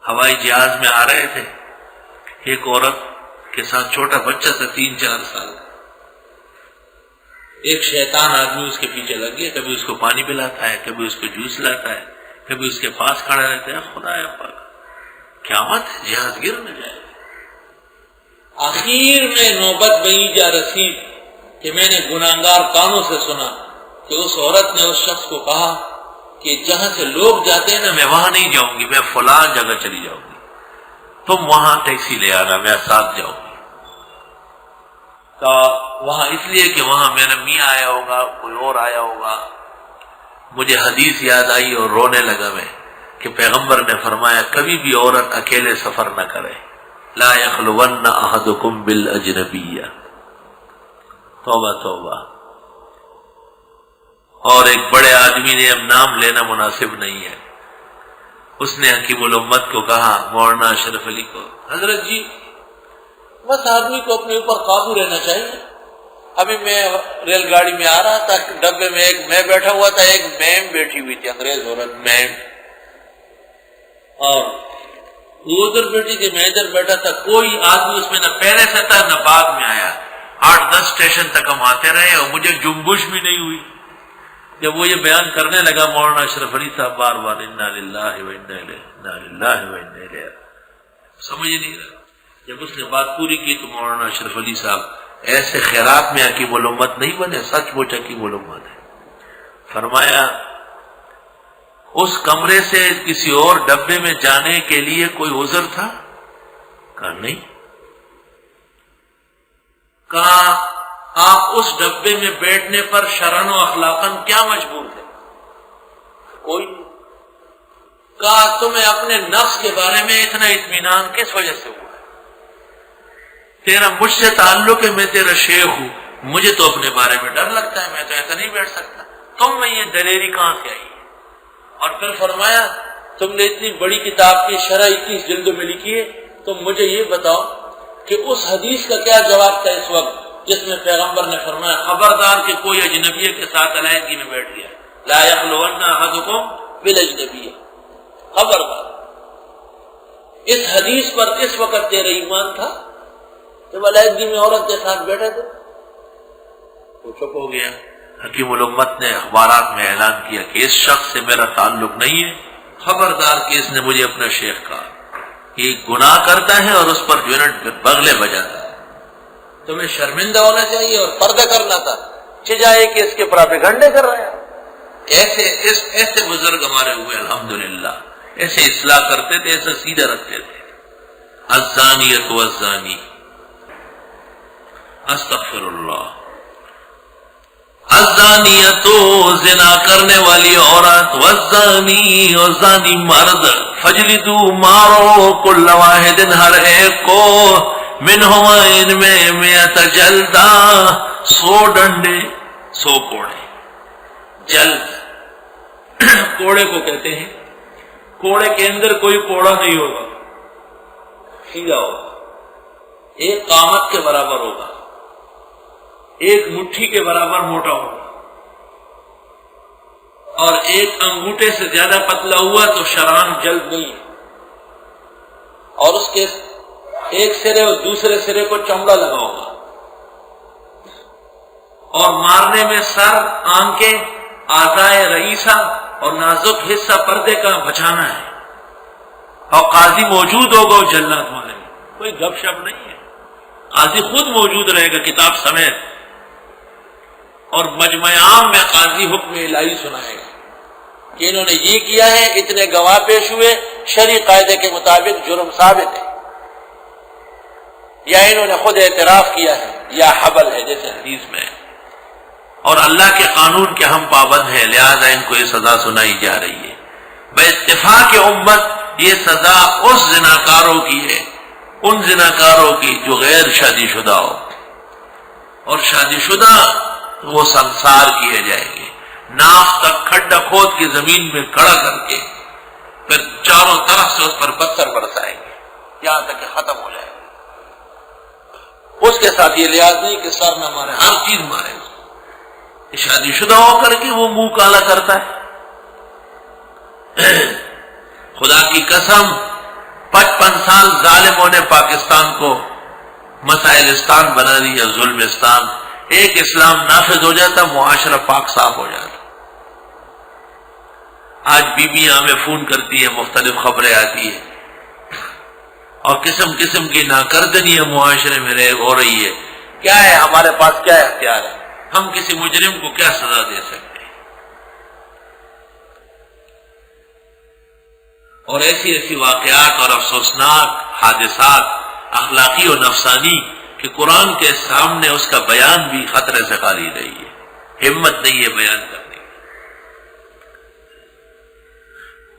ہوائی جہاز میں آ رہے تھے، ایک عورت کے ساتھ چھوٹا بچہ تھا 3-4 سال، ایک شیطان آدمی اس کے پیچھے لگ گیا، کبھی اس کو پانی پلاتا ہے، کبھی اس کو جوس لاتا ہے، کبھی اس کے پاس کھڑا رہتا ہے۔ خدا پاک، قیامت ہے، جہاز گر نہ جائے۔ آخر میں نوبت بئی جا رسید کہ میں نے گناہگار کانوں سے سنا کہ اس عورت نے اس شخص کو کہا کہ جہاں سے لوگ جاتے ہیں نا، میں وہاں نہیں جاؤں گی، میں فلاں جگہ چلی جاؤں گی، تم وہاں ٹیکسی لے آنا، میں ساتھ جاؤں گی۔ تو وہاں اس لیے کہ وہاں میرا میاں آیا ہوگا، کوئی اور آیا ہوگا۔ مجھے حدیث یاد آئی اور رونے لگا میں کہ پیغمبر نے فرمایا کبھی بھی عورت اکیلے سفر نہ کرے، لا یخلون احدکم بالاجنبیہ۔ توبہ توبہ۔ اور ایک بڑے آدمی نے، اب نام لینا مناسب نہیں ہے، اس نے حکیم الامت کو کہا، مولانا اشرف علی کو، حضرت جی بس آدمی کو اپنے اوپر قابو رہنا چاہیے۔ ابھی میں ریل گاڑی میں آ رہا تھا، ڈبے میں ایک میں بیٹھا ہوا تھا، ایک میم بیٹھی ہوئی تھی، انگریز عورت میم، اور وہ ادھر بیٹھی تھی، میں ادھر بیٹھا تھا۔ کوئی آدمی اس میں نہ پہلے سے تھا نہ بعد میں آیا۔ 8-10 اسٹیشن تک ہم آتے رہے اور مجھے جنبش بھی نہیں ہوئی۔ جب وہ یہ بیان کرنے لگا مولانا اشرف علی صاحب بار بار، انا للہ و انا الیہ، انا للہ و انا الیہ، سمجھ نہیں رہا۔ جب اس نے بات پوری کی تو مولانا اشرف علی صاحب ایسے خیرات میں حکیم الامت نہیں بنے، سچ مچ حکیم الامت ہے۔ فرمایا اس کمرے سے کسی اور ڈبے میں جانے کے لیے کوئی عذر تھا؟ کہا نہیں۔ کہا آپ اس ڈبے میں بیٹھنے پر شرعاً و اخلاقاً کیا مجبور تھے؟ کوئی نہیں۔ کہا تمہیں اپنے نفس کے بارے میں اتنا اطمینان کس وجہ سے ہوا؟ تیرا مجھ سے تعلق ہے، میں تیرا شیخ ہوں، مجھے تو اپنے بارے میں ڈر لگتا ہے، میں تو ایسا نہیں بیٹھ سکتا۔ تم میں یہ دلیری کہاں سے آئی؟ اور پھر فرمایا تم نے اتنی بڑی کتاب کی شرح 21 جلدوں میں لکھی ہے، تم مجھے یہ بتاؤ کہ اس حدیث کا کیا جواب تھا اس وقت جس میں پیغمبر نے فرمایا خبردار کہ کوئی اجنبیہ کے ساتھ علیحدگی میں بیٹھ گیا، لا یخلون احدکم بالاجنبیہ، خبردار۔ اس حدیث پر کس وقت تیرا ایمان تھا جب علیحدگی میں عورت کے ساتھ بیٹھے تھے؟ وہ چپ ہو گیا۔ حکیم الامت نے اخبارات میں اعلان کیا کہ اس شخص سے میرا تعلق نہیں ہے، خبردار کہ اس نے مجھے اپنا شیخ کہا۔ یہ گناہ کرتا ہے اور اس پر بغلے بجاتا ہے۔ تمہیں شرمندہ ہونا چاہیے اور پردہ کرنا تھا، چجائے کہ اس کے پراپیگنڈے کر رہے ہیں۔ ایسے بزرگ ہمارے ہوئے الحمدللہ، ایسے اصلاح کرتے تھے، ایسے سیدھا رکھتے تھے۔ الزانیۃ والزانی، استغفر اللہ، الزانیۃ زنا کرنے والی عورت، والزانی اور زانی مرد، فجلدوا مارو کل واحد ہر ایک کو، منہما ان میں 100 جلدہ، 100 ڈنڈے، 100 کوڑے۔ جلد کوڑے کو کہتے ہیں، کوڑے کے اندر کوئی کوڑا نہیں ہوگا، سیدھا ہوگا، ایک قامت کے برابر ہوگا، ایک مٹھی کے برابر موٹا ہوگا، اور ایک انگوٹھے سے زیادہ پتلا ہوا تو شران جلد نہیں ہے، اور اس کے ایک سرے اور دوسرے سرے کو چمڑا لگا ہوگا، اور مارنے میں سر، آنکھیں، اعضائے رئیسہ اور نازک حصہ پردے کا بچانا ہے، اور قاضی موجود ہوگا اور جلاد والے، کوئی گپ شپ نہیں ہے، قاضی خود موجود رہے گا کتاب سمیت، اور مجمع عام میں قاضی حکم الہی سنائے گا کہ انہوں نے یہ کیا ہے، اتنے گواہ پیش ہوئے، شرعی قاعدے کے مطابق جرم ثابت ہے، یا انہوں نے خود اعتراف کیا ہے یا حبل ہے جیسے حدیث میں ہے، اور اللہ کے قانون کے ہم پابند ہیں، لہذا ان کو یہ سزا سنائی جا رہی ہے۔ بے اتفاق امت یہ سزا اس زناکاروں کی ہے، ان زناکاروں کی جو غیر شادی شدہ ہو، اور شادی شدہ وہ سنسار کیے جائیں گے، ناف تک کھڈا کھود کی زمین میں کھڑا کر کے پھر چاروں طرف سے اس پر پتھر برسائیں گے یہاں تک کہ ختم ہو جائے گا۔ اس کے ساتھ یہ لحاظ نہیں کہ سر نہ مارے، ہر چیز مارے اس کو۔ شادی شدہ ہو کر کے وہ منہ کالا کرتا ہے۔ خدا کی قسم 55 سال ظالموں نے پاکستان کو مسائلستان بنا دیا، ظلمستان. ایک اسلام نافذ ہو جاتا، معاشرہ پاک صاف ہو جاتا. آج بیویاں ہمیں فون کرتی ہیں، مختلف خبریں آتی ہیں اور قسم قسم کی ناکردنیاں معاشرے میں ہو رہی ہے. کیا ہے ہمارے پاس، کیا اختیار ہے؟ ہم کسی مجرم کو کیا سزا دے سکتے ہیں؟ اور ایسی ایسی واقعات اور افسوسناک حادثات اخلاقی و نفسانی کہ قرآن کے سامنے اس کا بیان بھی خطرے سے خالی رہی ہے، ہمت نہیں ہے بیان کرنے کی.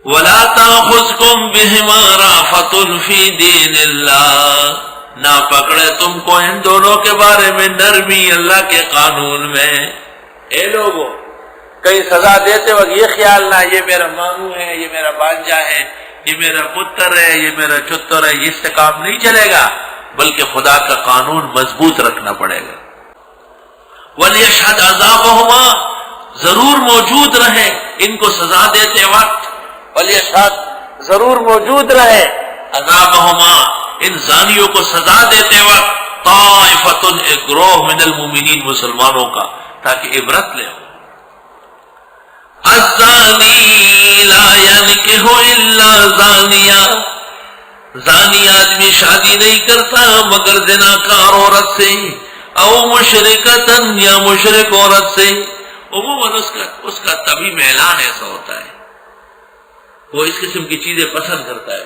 وَلَا تَأْخُذْكُمْ بِهِمَا رَأْفَةٌ فِي دِينِ اللَّهِ، نہ پکڑے تم کو ان دونوں کے بارے میں نرمی اللہ کے قانون میں. اے لوگوں، کئی سزا دیتے وقت یہ خیال نہ یہ میرا ماموں ہے، یہ میرا بانجا ہے، یہ میرا پتر ہے، یہ میرا چتر ہے، اس سے کام نہیں چلے گا، بلکہ خدا کا قانون مضبوط رکھنا پڑے گا. وَلْيَشْهَدْ عَذَابَهُمَا، ضرور موجود رہے ان کو سزا دیتے وقت. وَلْيَشْهَدْ، ضرور موجود رہے عذابهما، ان زانیوں کو سزا دیتے وقت طائفۃ، ایک گروہ من المؤمنین، مسلمانوں کا، تاکہ عبرت لے. الزانی لا ينکح الا زانیہ، زانی آدمی شادی نہیں کرتا مگر زناکار عورت سے، او مشرکتن، یا مشرک عورت سے. عموماً اس کا طبی میلان ایسا ہوتا ہے، وہ اس قسم کی چیزیں پسند کرتا ہے.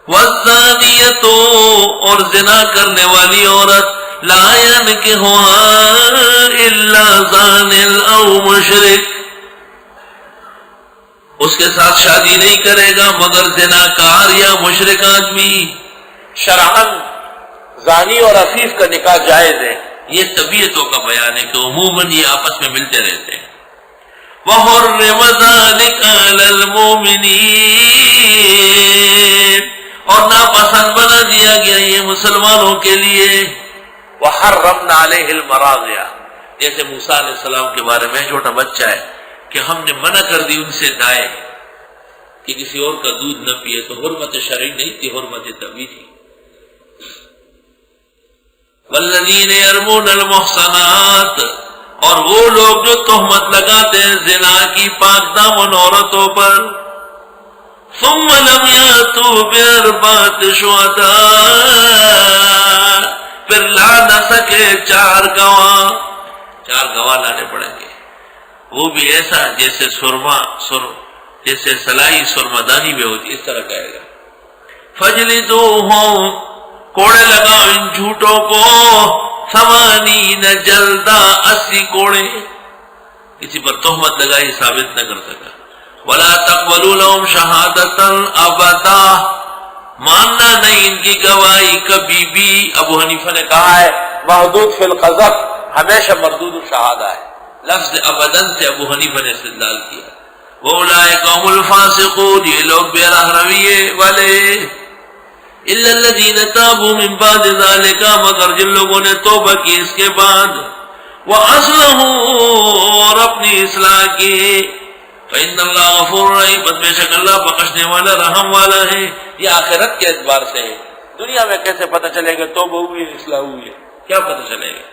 والزانیۃ، اور زنا کرنے والی عورت، لا ينکحها الا زان او مشرک، اس کے ساتھ شادی نہیں کرے گا مگر زناکار یا مشرک آدمی. شرعاً زانی اور عفیف کا نکاح جائز ہے. یہ طبیعتوں کا بیان ہے کہ عموماً یہ آپس میں ملتے رہتے ہیں. وَحُرِّمَ ذَلِكَ عَلَى الْمُؤْمِنِينَ، اور ناپسند بنا دیا گیا یہ مسلمانوں کے لیے. وَحَرَّمْنَا عَلَيْهِ الْمَرَاضِعَ، جیسے موسیٰ علیہ السلام کے بارے میں، چھوٹا بچہ ہے کہ ہم نے منع کر دی ان سے دائیں کہ کسی اور کا دودھ نہ پیے، تو حرمت شرعی نہیں تھی، حرمت طبعی تھی. والذین یرمون المحصنات، اور وہ لوگ جو تہمت لگاتے ہیں زنا کی پاک دامن عورتوں پر، ثم لم یاتوا باربعۃ شہداء، پھر لا نہ سکے 4 گواہ لانے پڑیں گے. وہ بھی ایسا جیسے جیسے سلائی سرمدانی میں ہوتی، اس طرح کہے گا. فَجْلِدُوهُمْ، کوڑے لگاؤ ان جھوٹوں کو، 80 جلدہ، 80 کوڑے. کسی پر تہمت لگائی ثابت نہ کر سکا. وَلَا تَقْبَلُوا لَهُمْ شَهَادَةً أَبَدًا، ماننا نہیں ان کی گواہی کبھی بھی. ابو حنیفہ نے کہا ہے محدود فی القذف، ہمیشہ مردود الشہادہ ہے. لفظ ابداً سے ابو حنیفہ نے استدلال کیا. وَأُولَٰئِكَ هُمُ الْفَاسِقُونَ، یہ لوگ بے راہ رویے والے. إِلَّا الَّذِينَ تَابُوا مِن بَعْدِ ذَلِكَ، مگر جن لوگوں نے توبہ کی اس کے بعد، وَأَصْلَحُوا، اور اپنی اصلاح کی، فَإِنَّ اللَّهَ غَفُورٌ رَحِيمٌ، بس بے شک اللہ بخشنے والا رحم والا ہے. یہ آخرت کے اعتبار سے ہے. دنیا میں کیسے پتہ چلے گا توبہ ہوئی ہے، اصلاح ہوئی ہے؟ کیا پتہ چلے گا؟